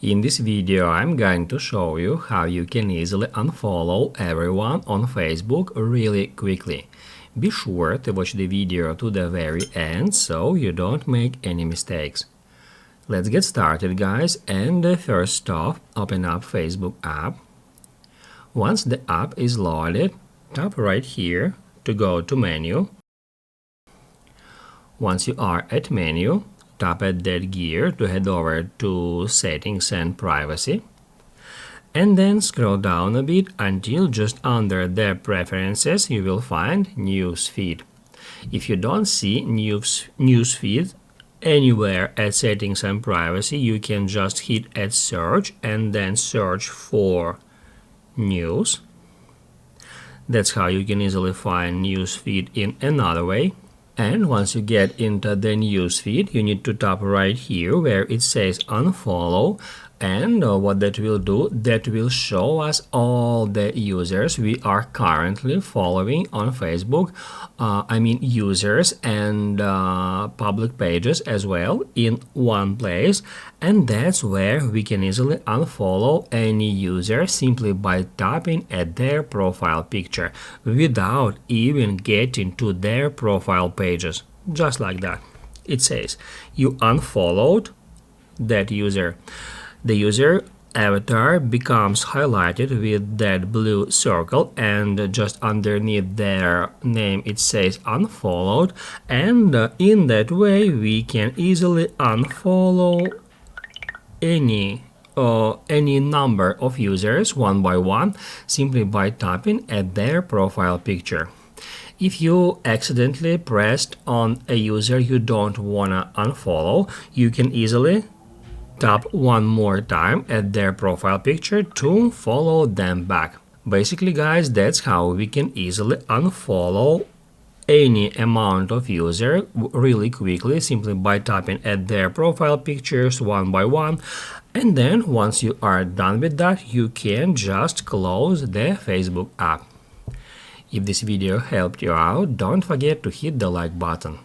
In this video, I'm going to show you how you can easily unfollow everyone on Facebook really quickly. Be sure to watch the video to the very end so you don't make any mistakes. Let's get started, guys, and first stop, open up Facebook app. Once the app is loaded, tap right here to go to menu. Once you are at menu, tap at that gear to head over to settings and privacy, and then scroll down a bit until just under the preferences you will find news feed. If you don't see news feed anywhere at settings and privacy, you can just hit at search and then search for news. That's how you can easily find news feed in another way. And once you get into the news feed, you need to tap right here where it says unfollow, and what that will do, that will show us all the users we are currently following on Facebook. Users and public pages as well in one place, and that's where we can easily unfollow any user simply by tapping at their profile picture without even getting to their profile pages. Just like that. It says you unfollowed that user. The user avatar becomes highlighted with that blue circle, and just underneath their name it says unfollowed, and in that way we can easily unfollow any number of users one by one simply by tapping at their profile picture. If you accidentally pressed on a user you don't wanna unfollow, you can easily tap one more time at their profile picture to follow them back. Basically, guys, that's how we can easily unfollow any amount of user really quickly simply by tapping at their profile pictures one by one. And then once you are done with that, you can just close the Facebook app. If this video helped you out, don't forget to hit the like button.